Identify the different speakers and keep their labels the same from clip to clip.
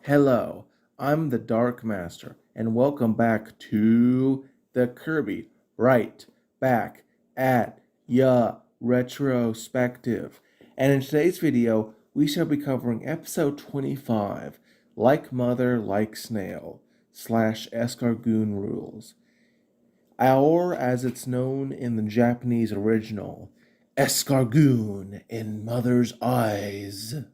Speaker 1: Hello, I'm the Dark Master, and welcome back to the Kirby. Right back at ya Retrospective. And in today's video, we shall be covering episode 25, Like Mother, Like Snail, / Escargoon Rules. Or, as it's known in the Japanese original, Escargoon in Mother's Eyes.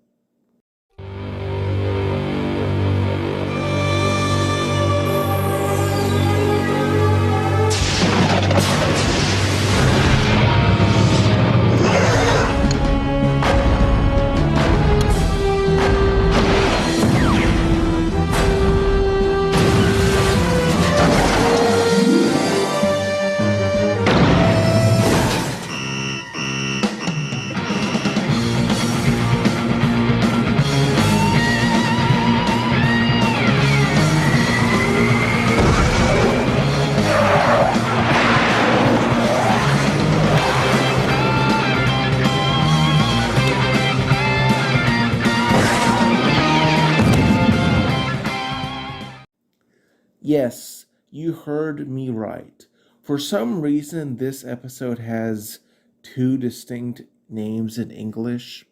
Speaker 1: Yes, you heard me right. For some reason, this episode has two distinct names in English.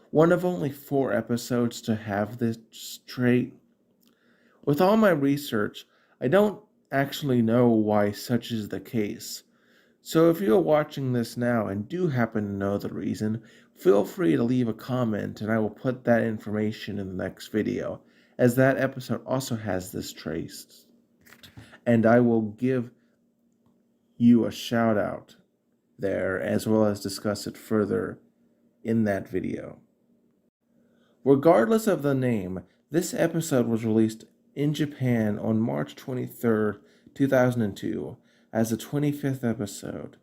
Speaker 1: One of only 4 episodes to have this trait. With all my research, I don't actually know why such is the case. So if you're watching this now and do happen to know the reason, feel free to leave a comment and I will put that information in the next video, as that episode also has this trait. And I will give you a shout out there as well as discuss it further in that video. Regardless of the name, this episode was released in Japan on March 23rd, 2002 as the 25th episode.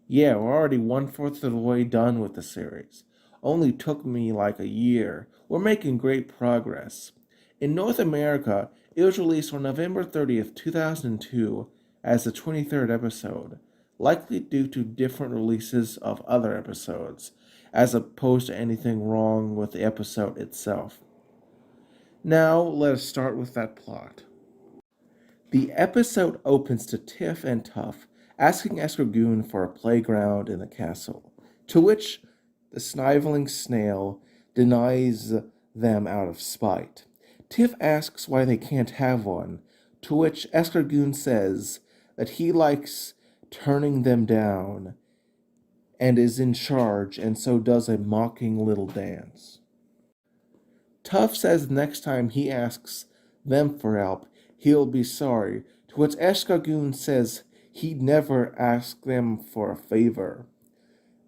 Speaker 1: Yeah, we're already 1/4 of the way done with the series. Only took me like a year. We're making great progress. In North America, it was released on November 30th, 2002 as the 23rd episode, likely due to different releases of other episodes, as opposed to anything wrong with the episode itself. Now, let us start with that plot. The episode opens to Tiff and Tuff asking Escargoon for a playground in the castle, to which the sniveling Snail denies them out of spite. Tiff asks why they can't have one, to which Escargoon says that he likes turning them down and is in charge and so does a mocking little dance. Tuff says next time he asks them for help, he'll be sorry, to which Escargoon says he'd never ask them for a favor.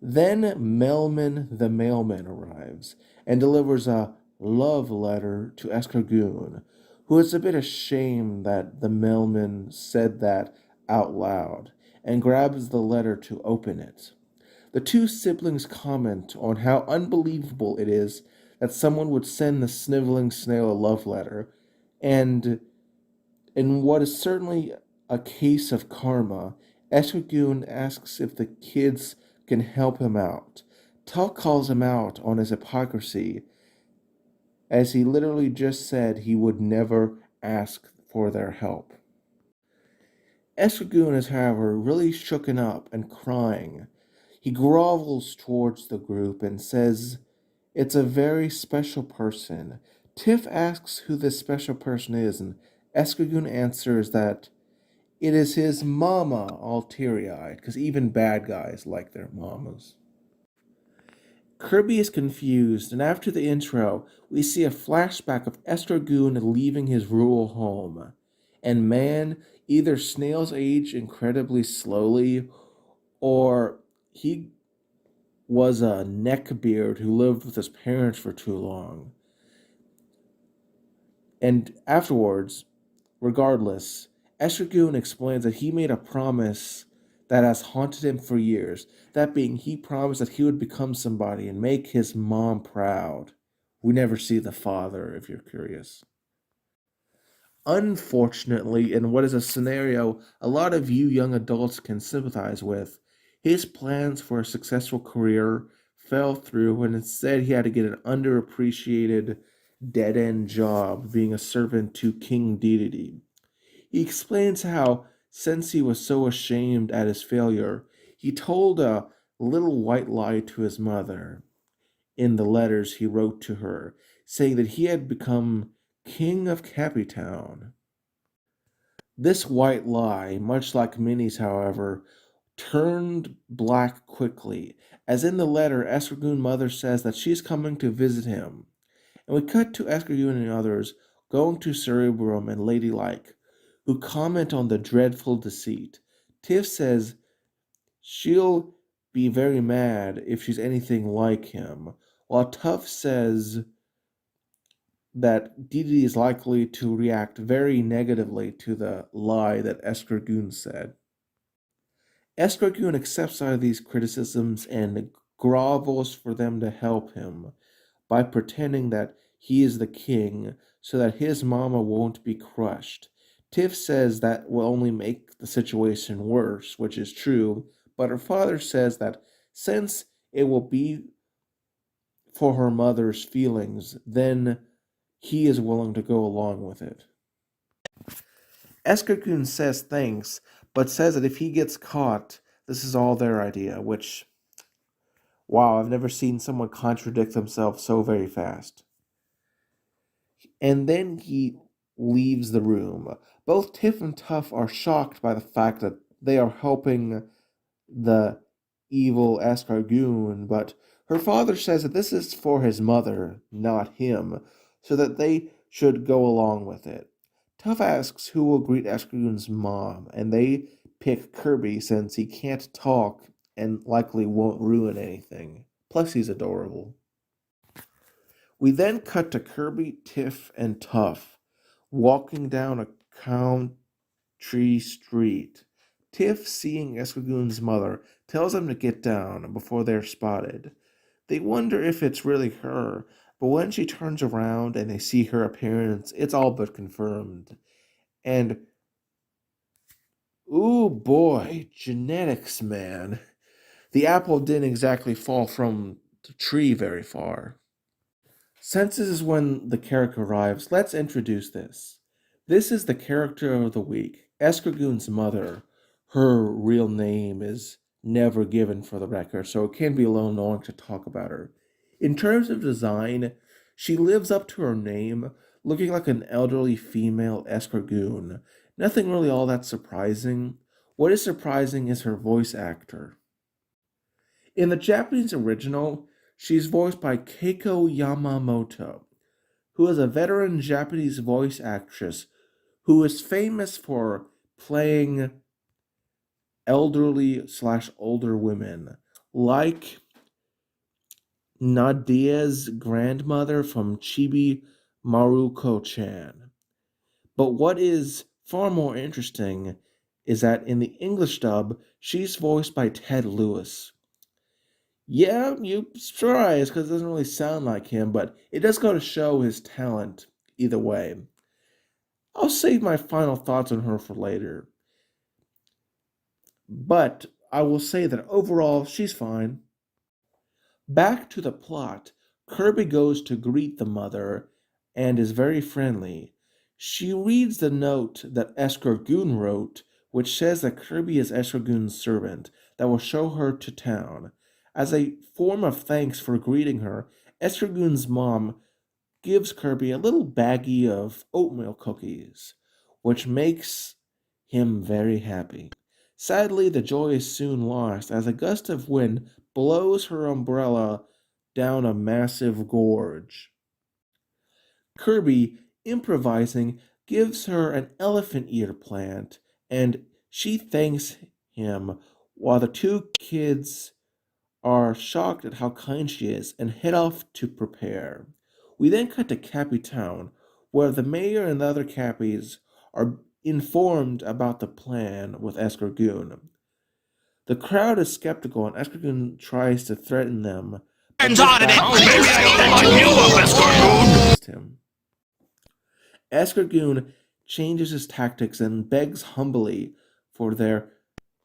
Speaker 1: Then Melman the mailman arrives and delivers a love letter to Escargoon, who is a bit ashamed that the mailman said that out loud, and grabs the letter to open it. The two siblings comment on how unbelievable it is that someone would send the sniveling Snail a love letter, and in what is certainly a case of karma, Escargoon asks if the kids can help him out. Tuck calls him out on his hypocrisy, as he literally just said he would never ask for their help. Escargoon is, however, really shooken up and crying. He grovels towards the group and says it's a very special person. Tiff asks who this special person is, and Escargoon answers that it is his mama, all teary-eyed, because even bad guys like their mamas. Kirby is confused, and after the intro, we see a flashback of Escargoon leaving his rural home. And man, either snails age incredibly slowly, or he was a neckbeard who lived with his parents for too long. And afterwards, regardless, Escargoon explains that he made a promise that has haunted him for years. That being, he promised that he would become somebody and make his mom proud. We never see the father, if you're curious. Unfortunately, in what is a scenario a lot of you young adults can sympathize with, his plans for a successful career fell through, and instead he had to get an underappreciated dead-end job being a servant to King Dedede. He explains how, since he was so ashamed at his failure, he told a little white lie to his mother in the letters he wrote to her, saying that he had become king of Cappytown. This white lie, much like Minnie's, however, turned black quickly, as in the letter, Escargoon's mother says that she's coming to visit him. And we cut to Escargoon and others going to Cerebrum and Ladylike, who comment on the dreadful deceit. Tiff says she'll be very mad if she's anything like him, while Tuff says that Didi is likely to react very negatively to the lie that Escargoon said. Escargoon accepts all of these criticisms and grovels for them to help him by pretending that he is the king so that his mama won't be crushed. Tiff says that will only make the situation worse, which is true, but her father says that since it will be for her mother's feelings, then he is willing to go along with it. Escargoon says thanks, but says that if he gets caught, this is all their idea, which, wow, I've never seen someone contradict themselves so very fast. And then he leaves the room. Both Tiff and Tuff are shocked by the fact that they are helping the evil Escargoon, but her father says that this is for his mother, not him, so that they should go along with it. Tuff asks who will greet Escargoon's mom, and they pick Kirby since he can't talk and likely won't ruin anything. Plus, he's adorable. We then cut to Kirby, Tiff, and Tuff walking down a country street. Tiff, seeing Escargoon's mother, tells them to get down before they're spotted. They wonder if it's really her, but when she turns around and they see her appearance, it's all but confirmed. And, ooh boy, genetics, man. The apple didn't exactly fall from the tree very far. Since this is when the character arrives, let's introduce this. This is the character of the week, Escargoon's mother. Her real name is never given for the record, so it can be a little annoying to talk about her. In terms of design, she lives up to her name, looking like an elderly female Escargoon. Nothing really all that surprising. What is surprising is her voice actor. In the Japanese original, she's voiced by Keiko Yamamoto, who is a veteran Japanese voice actress who is famous for playing elderly/older women, like Nadia's grandmother from Chibi Maruko-chan. But what is far more interesting is that in the English dub, she's voiced by Ted Lewis. Yeah, you surprised because it doesn't really sound like him, but it does go to show his talent either way. I'll save my final thoughts on her for later. But I will say that overall, she's fine. Back to the plot, Kirby goes to greet the mother and is very friendly. She reads the note that Escargoon wrote, which says that Kirby is Escargoon's servant that will show her to town. As a form of thanks for greeting her, Escargoon's mom gives Kirby a little baggie of oatmeal cookies, which makes him very happy. Sadly, the joy is soon lost as a gust of wind blows her umbrella down a massive gorge. Kirby, improvising, gives her an elephant ear plant, and she thanks him while the two kids are shocked at how kind she is and head off to prepare. We then cut to Cappy Town, where the mayor and the other Cappies are informed about the plan with Escargoon. The crowd is skeptical and Escargoon tries to threaten them. Hands on it! Him. Escargoon changes his tactics and begs humbly for their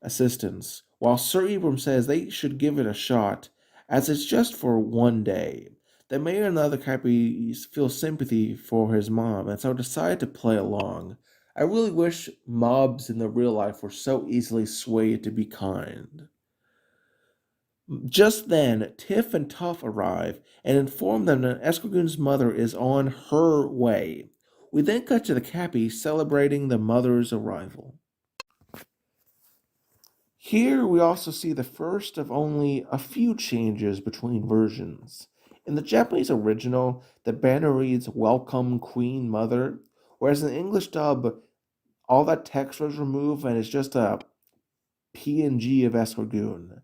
Speaker 1: assistance, while Sir Ibram says they should give it a shot, as it's just for one day. The mayor and the other cappies feel sympathy for his mom and so decide to play along. I really wish mobs in the real life were so easily swayed to be kind. Just then, Tiff and Tuff arrive and inform them that Escargoon's mother is on her way. We then cut to the Cappy celebrating the mother's arrival. Here we also see the first of only a few changes between versions. In the Japanese original, the banner reads Welcome Queen Mother, whereas in the English dub, all that text was removed and it's just a PNG of Escargoon.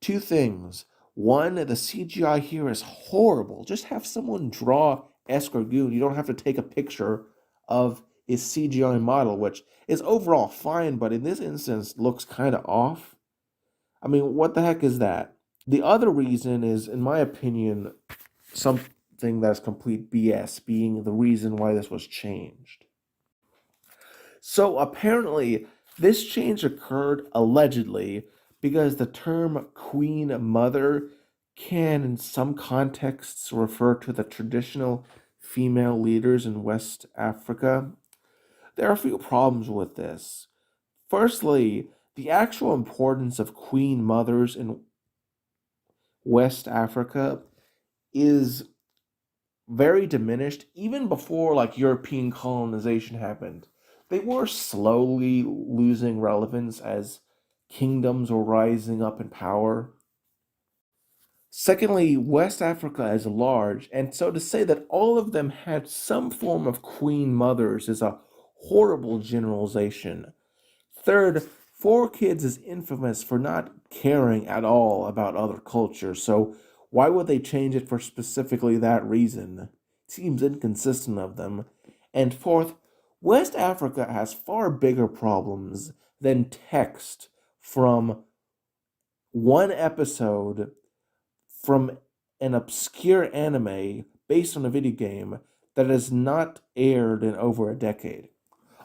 Speaker 1: Two things. One, the CGI here is horrible. Just have someone draw Escargoon. You don't have to take a picture of his CGI model, which is overall fine, but in this instance looks kind of off. I mean, what the heck is that? The other reason is, in my opinion, something that's complete BS, being the reason why this was changed. So apparently, this change occurred allegedly because the term Queen Mother can, in some contexts, refer to the traditional female leaders in West Africa. There are a few problems with this. Firstly, the actual importance of Queen Mothers in West Africa is very diminished even before European colonization happened. They were slowly losing relevance as kingdoms were rising up in power. Secondly, West Africa is large, and so to say that all of them had some form of queen mothers is a horrible generalization. Third, 4Kids is infamous for not caring at all about other cultures, so why would they change it for specifically that reason? It seems inconsistent of them. And fourth, West Africa has far bigger problems than text from one episode from an obscure anime based on a video game that has not aired in over a decade.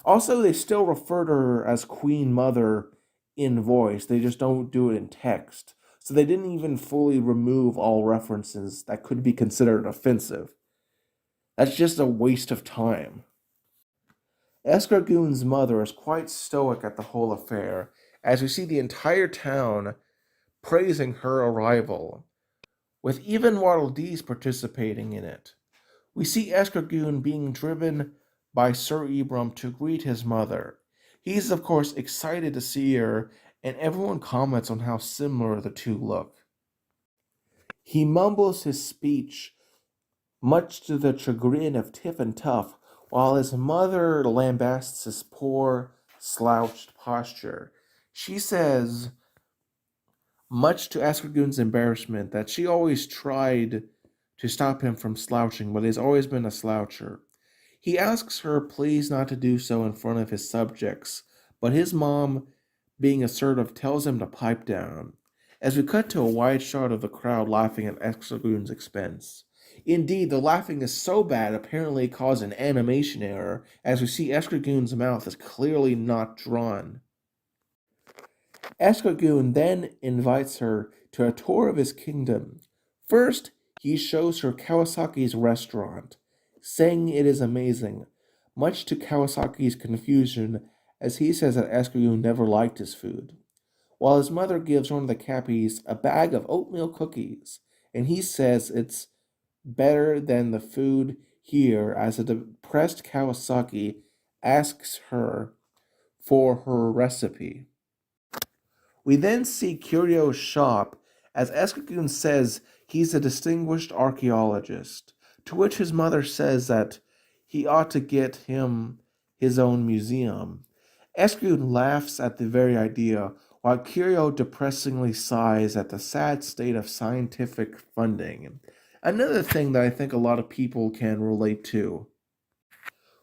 Speaker 1: Also, they still refer to her as Queen Mother in voice, they just don't do it in text. So they didn't even fully remove all references that could be considered offensive. That's just a waste of time. Escargoon's mother is quite stoic at the whole affair, as we see the entire town praising her arrival, with even Waddle Dees participating in it. We see Escargoon being driven by Sir Ibram to greet his mother. He's, of course, excited to see her, and everyone comments on how similar the two look. He mumbles his speech, much to the chagrin of Tiff and Tuff, while his mother lambasts his poor, slouched posture. She says, much to Escargoon's embarrassment, that she always tried to stop him from slouching, but he's always been a sloucher. He asks her please not to do so in front of his subjects, but his mom, being assertive, tells him to pipe down. As we cut to a wide shot of the crowd laughing at Escargoon's expense. Indeed, the laughing is so bad apparently it caused an animation error, as we see Escargoon's mouth is clearly not drawn. Escargoon then invites her to a tour of his kingdom. First, he shows her Kawasaki's restaurant, saying it is amazing, much to Kawasaki's confusion, as he says that Escargoon never liked his food, while his mother gives one of the Cappies a bag of oatmeal cookies, and he says it's better than the food here, as a depressed Kawasaki asks her for her recipe. We then see Curio's shop as Escargoon says he's a distinguished archaeologist, to which his mother says that he ought to get him his own museum. Escargoon laughs at the very idea, while Curio depressingly sighs at the sad state of scientific funding. Another thing that I think a lot of people can relate to.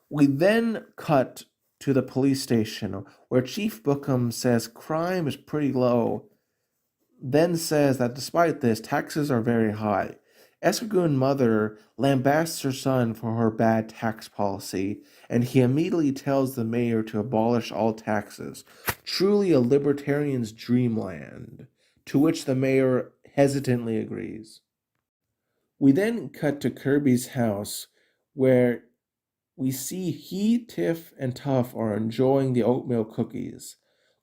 Speaker 1: We then cut to the police station, where Chief Bookham says crime is pretty low, then says that despite this, taxes are very high. Escargoon's mother lambasts her son for her bad tax policy, and he immediately tells the mayor to abolish all taxes. Truly a libertarian's dreamland, to which the mayor hesitantly agrees. We then cut to Kirby's house, where we see he, Tiff, and Tuff are enjoying the oatmeal cookies.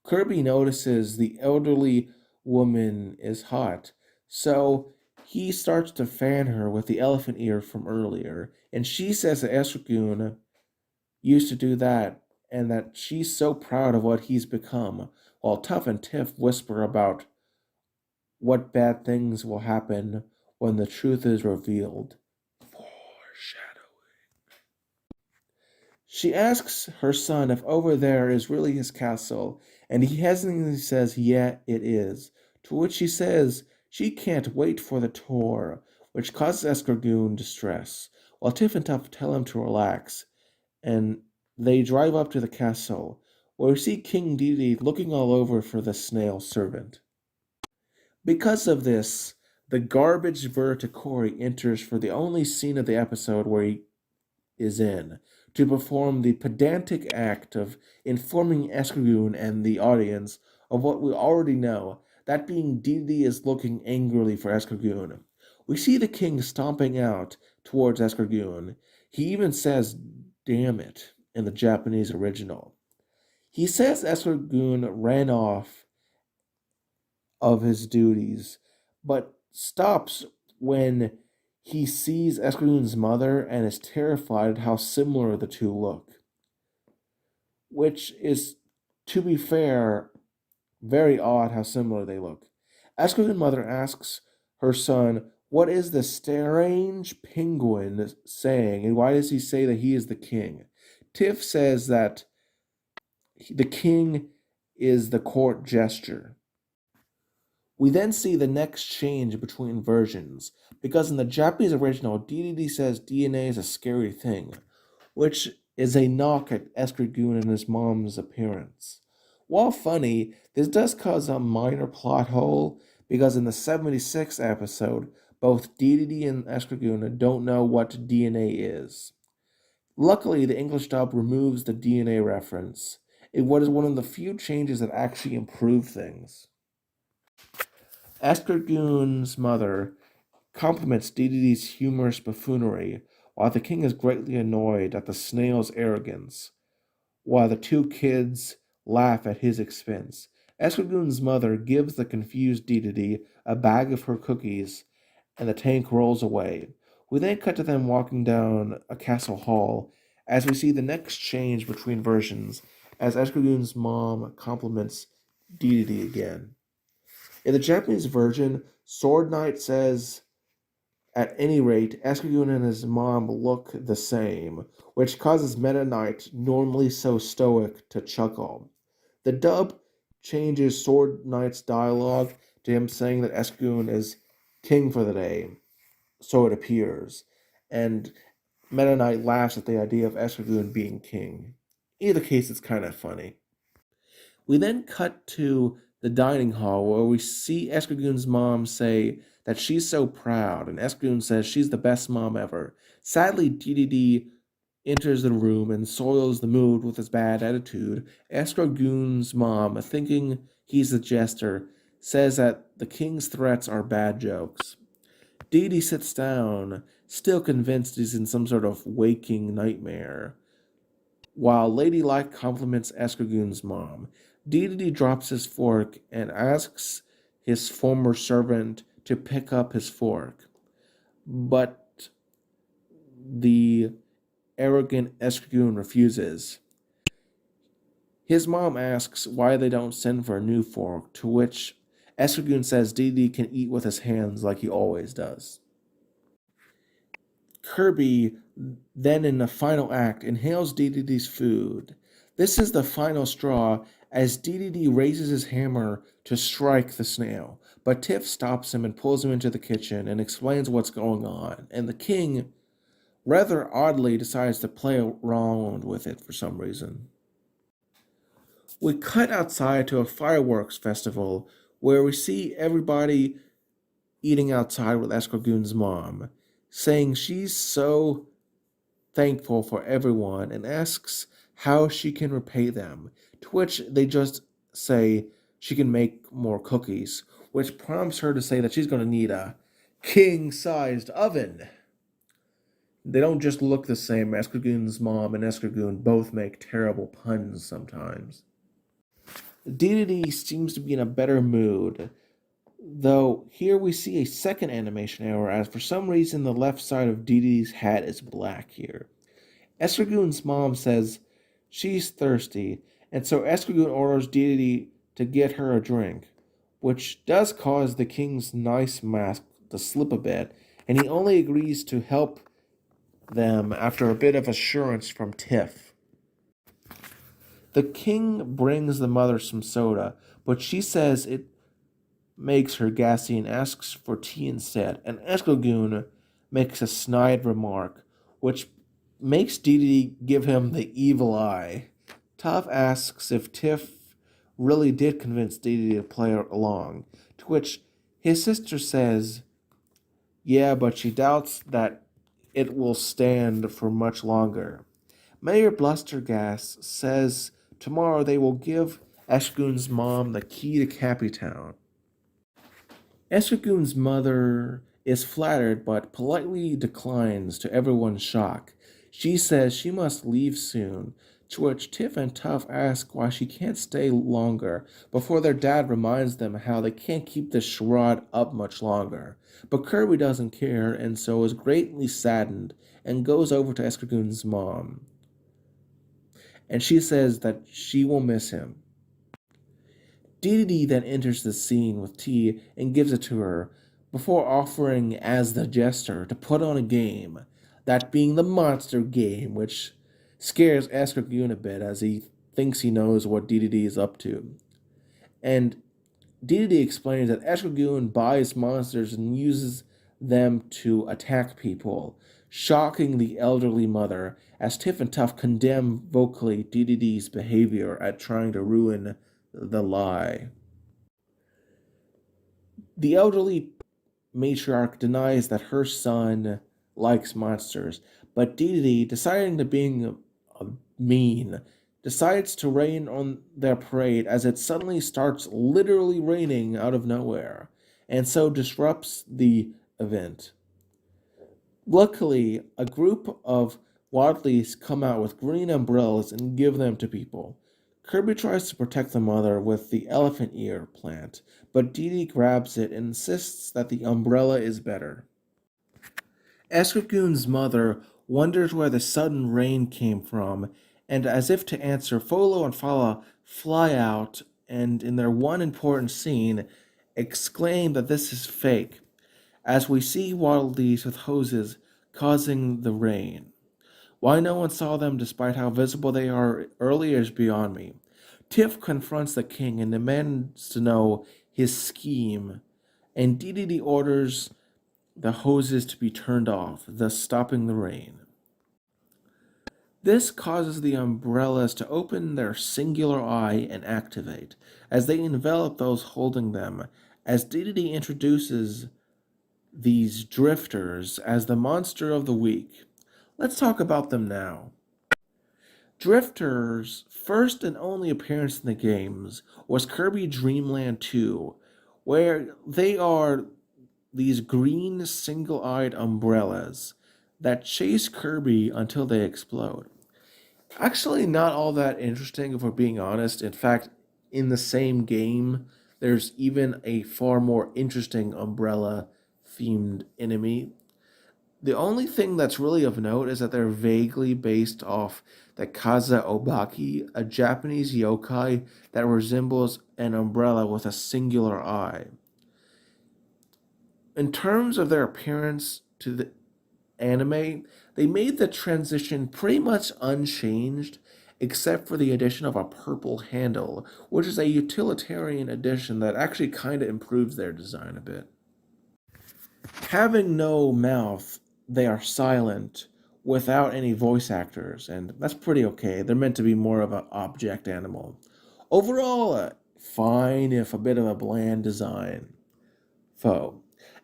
Speaker 1: Kirby notices the elderly woman is hot, so he starts to fan her with the elephant ear from earlier, and she says that Esragoon used to do that and that she's so proud of what he's become, while Tuff and Tiff whisper about what bad things will happen when the truth is revealed. Foreshadow. She asks her son if over there is really his castle, and he hesitantly says, yeah, it is. To which she says she can't wait for the tour, which causes Escargoon distress, while Tiff and Tuff tell him to relax, and they drive up to the castle, where we see King Dedede looking all over for the snail servant. Because of this, the garbage verticori enters for the only scene of the episode where he is in, to perform the pedantic act of informing Escargoon and the audience of what we already know, that being Dedede is looking angrily for Escargoon. We see the king stomping out towards Escargoon. He even says, damn it, in the Japanese original. He says Escargoon ran off of his duties, but stops when he sees Escargoon's mother and is terrified at how similar the two look. Which is, to be fair, very odd how similar they look. Escargoon's mother asks her son, what is the strange penguin saying, and why does he say that he is the king? Tiff says that the king is the court gesture. We then see the next change between versions, because in the Japanese original, Dedede says DNA is a scary thing, which is a knock at Escargoon and his mom's appearance. While funny, this does cause a minor plot hole, because in the 76th episode, both Dedede and Escargoon don't know what DNA is. Luckily, the English dub removes the DNA reference. It was one of the few changes that actually improved things. Escargoon's mother compliments Dedede's humorous buffoonery, while the king is greatly annoyed at the snail's arrogance, while the two kids laugh at his expense. Escargoon's mother gives the confused Dedede a bag of her cookies, and the tank rolls away. We then cut to them walking down a castle hall, as we see the next change between versions, as Escargoon's mom compliments Dedede again. In the Japanese version, Sword Knight says, at any rate, Escargoon and his mom look the same, which causes Meta Knight, normally so stoic, to chuckle. The dub changes Sword Knight's dialogue to him saying that Escargoon is king for the day, so it appears, and Meta Knight laughs at the idea of Escargoon being king. In either case, it's kind of funny. We then cut to the dining hall where we see Escargoon's mom say that she's so proud, and Escargoon says she's the best mom ever. Sadly, Dedede enters the room and soils the mood with his bad attitude. Escargoon's mom, thinking he's a jester, says that the king's threats are bad jokes. Dedede sits down, still convinced he's in some sort of waking nightmare, while Ladylike compliments Escargoon's mom. Dedede drops his fork and asks his former servant to pick up his fork, but the arrogant Escargoon refuses. His mom asks why they don't send for a new fork, to which Escargoon says Dedede can eat with his hands like he always does. Kirby then, in the final act, inhales Dedede's food. This is the final straw, as Dedede raises his hammer to strike the snail, but Tiff stops him and pulls him into the kitchen and explains what's going on, and the king, rather oddly, decides to play around with it for some reason. We cut outside to a fireworks festival where we see everybody eating outside with Escargoon's mom, saying she's so thankful for everyone and asks how she can repay them, to which they just say she can make more cookies, which prompts her to say that she's going to need a king-sized oven. They don't just look the same. Escargoon's mom and Escargoon both make terrible puns sometimes. Dedede seems to be in a better mood, though here we see a second animation error, as for some reason the left side of Dedede's hat is black here. Escargoon's mom says she's thirsty, and so Escargoon orders Dedede to get her a drink, which does cause the king's nice mask to slip a bit, and he only agrees to help them after a bit of assurance from Tiff. The king brings the mother some soda, but she says it makes her gassy and asks for tea instead, and Escargoon makes a snide remark, which makes Dedede give him the evil eye. Toph asks if Tiff really did convince Dedede to play along, to which his sister says, yeah, but she doubts that it will stand for much longer. Mayor Blustergas says tomorrow they will give Escargoon's mom the key to Cappytown. Escargoon's mother is flattered but politely declines to everyone's shock. She says she must leave soon, to which Tiff and Toph ask why she can't stay longer before their dad reminds them how they can't keep this charade up much longer. But Kirby doesn't care and so is greatly saddened and goes over to Escargoon's mom. And she says that she will miss him. Dedede then enters the scene with tea and gives it to her, before offering as the jester to put on a game, that being the monster game, which scares Escargoon a bit as he thinks he knows what Dedede is up to. And Dedede explains that Escargoon buys monsters and uses them to attack people, shocking the elderly mother, as Tiff and Toph condemn vocally Dedede's behavior at trying to ruin the lie. The elderly matriarch denies that her son likes monsters, but Dedede, deciding to being mean, decides to rain on their parade as it suddenly starts literally raining out of nowhere, and so disrupts the event. Luckily, a group of Wadleys come out with green umbrellas and give them to people. Kirby tries to protect the mother with the elephant ear plant, but Dedede grabs it and insists that the umbrella is better. Escargoon's mother wonders where the sudden rain came from, and as if to answer, Folo and Fala fly out and, in their one important scene, exclaim that this is fake, as we see Wadleys with hoses causing the rain. Why no one saw them despite how visible they are earlier is beyond me. Tiff confronts the king and demands to know his scheme, and Dedede orders the hoses to be turned off, thus stopping the rain. This causes the umbrellas to open their singular eye and activate, as they envelop those holding them, as Dedede introduces these drifters as the monster of the week. Let's talk about them now. Drifters' first and only appearance in the games was Kirby Dream Land 2, where they are these green single-eyed umbrellas that chase Kirby until they explode. Actually, not all that interesting if we're being honest. In fact, in the same game, there's even a far more interesting umbrella-themed enemy. The only thing that's really of note is that they're vaguely based off the Kaza Obaki, a Japanese yokai that resembles an umbrella with a singular eye. In terms of their appearance to the anime, they made the transition pretty much unchanged, except for the addition of a purple handle, which is a utilitarian addition that actually kind of improves their design a bit. Having no mouth, they are silent without any voice actors, and that's pretty okay. They're meant to be more of an object animal. Overall, fine if a bit of a bland design.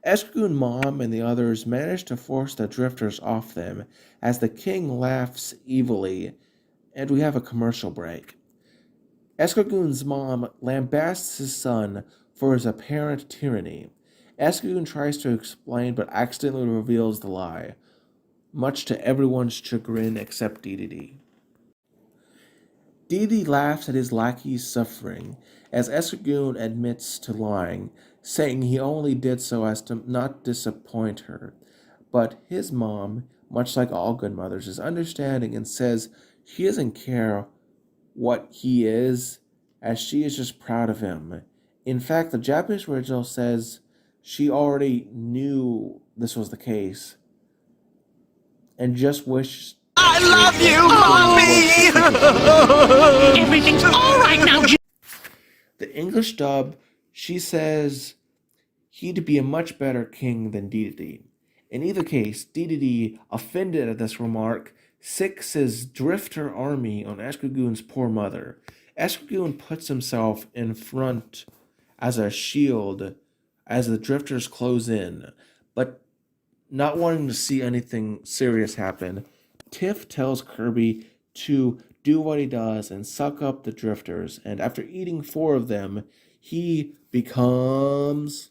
Speaker 1: Escargoon Mom and the others manage to force the drifters off them as the king laughs evilly, and we have a commercial break. Escargoon's mom lambasts his son for his apparent tyranny, Escogun tries to explain but accidentally reveals the lie, much to everyone's chagrin except Dedede. Dedede laughs at his lackey's suffering as Escogun admits to lying, saying he only did so as to not disappoint her. But his mom, much like all good mothers, is understanding and says she doesn't care what he is, as she is just proud of him. In fact, the Japanese original says she already knew this was the case and just wished
Speaker 2: I love you, Mommy! Everything's all right now.
Speaker 1: The English dub, she says he'd be a much better king than Dedede. In either case, Dedede, offended at this remark, sicks his drifter army on Escogun's poor mother. Escogun puts himself in front as a shield as the drifters close in, but not wanting to see anything serious happen, Tiff tells Kirby to do what he does and suck up the drifters, and after eating 4 of them, he becomes...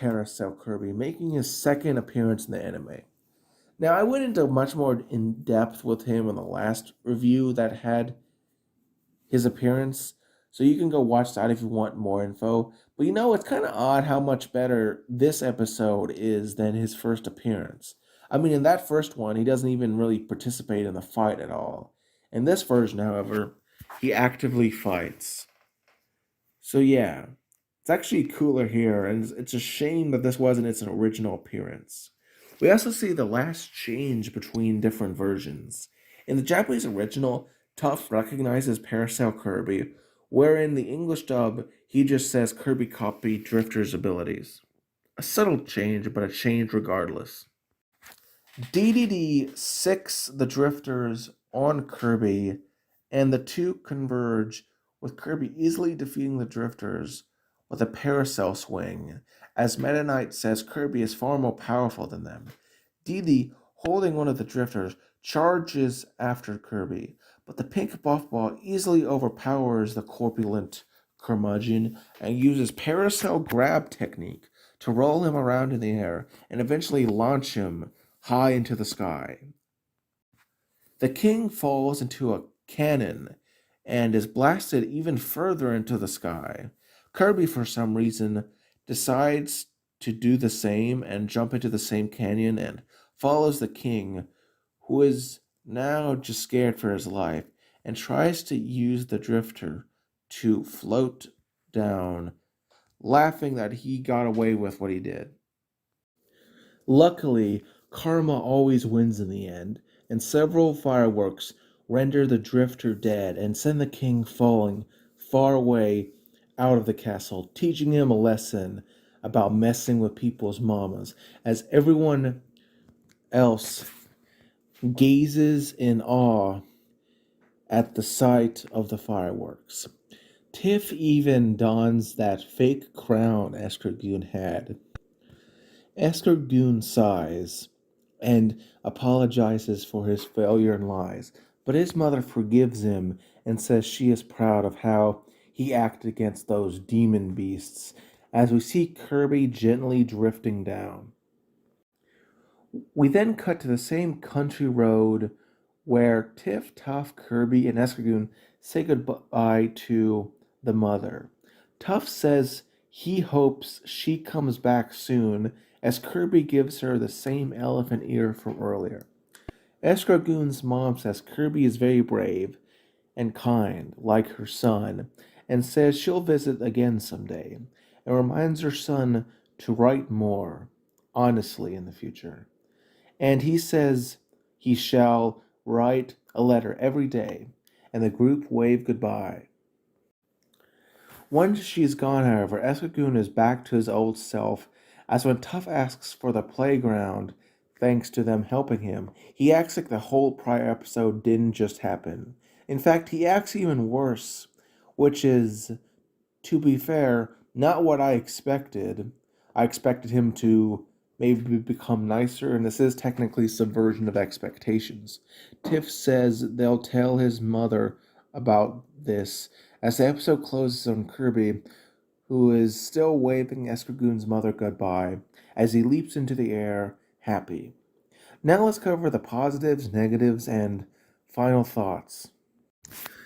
Speaker 1: Paracel Kirby, making his second appearance in the anime. Now, I went into much more in depth with him in the last review that had his appearance, so you can go watch that if you want more info. But it's kind of odd how much better this episode is than his first appearance. I mean, in that first one, he doesn't even really participate in the fight at all. In this version, however, he actively fights. So yeah, it's actually cooler here, and it's a shame that this wasn't its original appearance. We also see the last change between different versions. In the Japanese original, Tuff recognizes Paracel Kirby, where in the English dub, he just says Kirby copied Drifter's abilities. A subtle change, but a change regardless. Dedede sicks the Drifters on Kirby, and the two converge, with Kirby easily defeating the Drifters with a Paracel swing, as Meta Knight says Kirby is far more powerful than them. Dedede, holding one of the Drifters, charges after Kirby, but the pink buff ball easily overpowers the corpulent curmudgeon and uses Paracel grab technique to roll him around in the air and eventually launch him high into the sky. The king falls into a cannon and is blasted even further into the sky. Kirby, for some reason, decides to do the same and jump into the same canyon and follows the king, who is now just scared for his life, and tries to use the drifter to float down, laughing that he got away with what he did. Luckily, karma always wins in the end, and several fireworks render the drifter dead and send the king falling far away out of the castle, teaching him a lesson about messing with people's mamas, as everyone else gazes in awe at the sight of the fireworks. Tiff even dons that fake crown Escogun had. Escogun sighs and apologizes for his failure and lies, but his mother forgives him and says she is proud of how he acted against those demon beasts, as we see Kirby gently drifting down. We then cut to the same country road where Tiff, Tuff, Kirby, and Escogun say goodbye to the mother. Tuff says he hopes she comes back soon, as Kirby gives her the same elephant ear from earlier. Escogun's mom says Kirby is very brave and kind, like her son, and says she'll visit again someday, and reminds her son to write more honestly in the future. And he says he shall write a letter every day, and the group wave goodbye. Once she's gone, however, Escogun is back to his old self, as when Tuff asks for the playground, thanks to them helping him, he acts like the whole prior episode didn't just happen. In fact, he acts even worse, which is, to be fair, not what I expected, I expected him to maybe become nicer, and this is technically subversion of expectations. Tiff says they'll tell his mother about this as the episode closes on Kirby, who is still waving Escargoon's mother goodbye as he leaps into the air, happy. Now let's cover the positives, negatives, and final thoughts.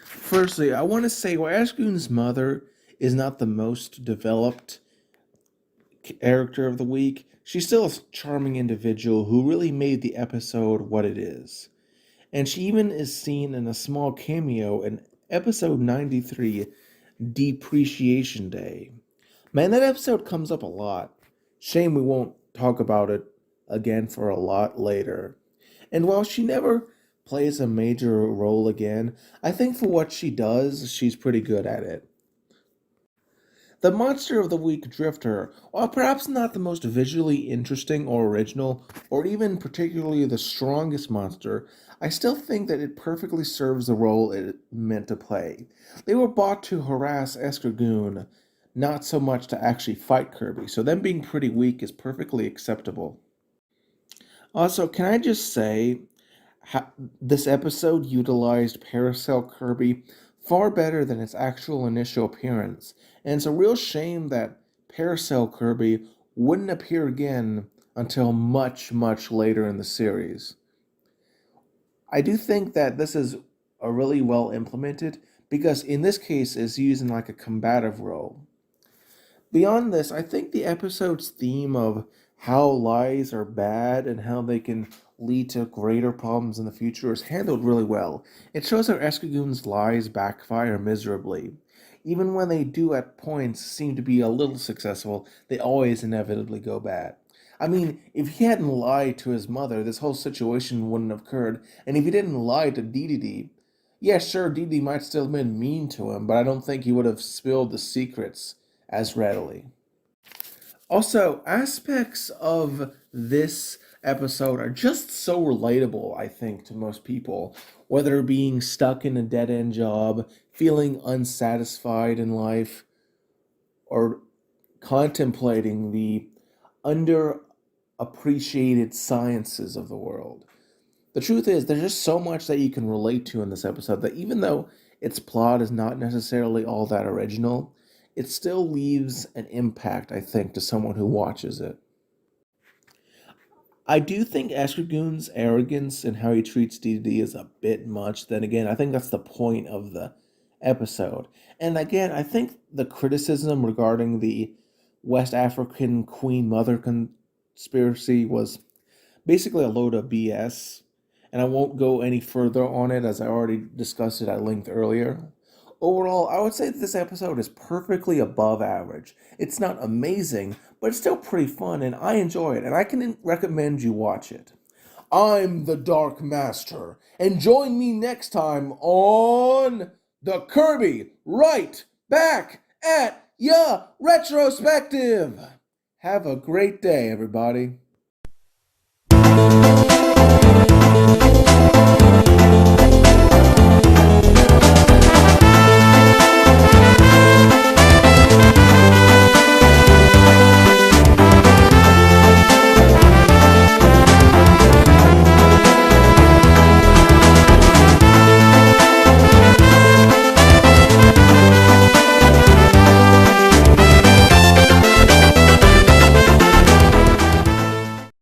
Speaker 1: Firstly, I want to say while Escargoon's mother is not the most developed character of the week, she's still a charming individual who really made the episode what it is. And she even is seen in a small cameo in episode 93, Depreciation Day. Man, that episode comes up a lot. Shame we won't talk about it again for a lot later. And while she never plays a major role again, I think for what she does, she's pretty good at it. The Monster of the Week Drifter, while perhaps not the most visually interesting or original, or even particularly the strongest monster, I still think that it perfectly serves the role it meant to play. They were bought to harass Escargoon, not so much to actually fight Kirby, so them being pretty weak is perfectly acceptable. Also, can I just say, this episode utilized Paracel Kirby far better than its actual initial appearance, and it's a real shame that Paracel Kirby wouldn't appear again until much, much later in the series. I do think that this is a really well implemented, because in this case it's used in like a combative role. Beyond this, I think the episode's theme of how lies are bad and how they can lead to greater problems in the future is handled really well. It shows how Escargoon's lies backfire miserably. Even when they do at points seem to be a little successful, they always inevitably go bad. I mean, if he hadn't lied to his mother, this whole situation wouldn't have occurred, and if he didn't lie to Dee, yeah, sure, Dee might still have been mean to him, but I don't think he would have spilled the secrets as readily. Also, aspects of this episode are just so relatable, I think, to most people. Whether being stuck in a dead-end job, feeling unsatisfied in life, or contemplating the underappreciated sciences of the world. The truth is, there's just so much that you can relate to in this episode that even though its plot is not necessarily all that original, it still leaves an impact, I think, to someone who watches it. I do think Escargoon's arrogance and how he treats DD is a bit much. Then again, I think that's the point of the episode. And again, I think the criticism regarding the West African Queen Mother conspiracy was basically a load of BS. And I won't go any further on it as I already discussed it at length earlier. Overall, I would say that this episode is perfectly above average. It's not amazing, but it's still pretty fun, and I enjoy it, and I can recommend you watch it. I'm the Dark Master, and join me next time on the Kirby Right Back at Ya Retrospective. Have a great day, everybody.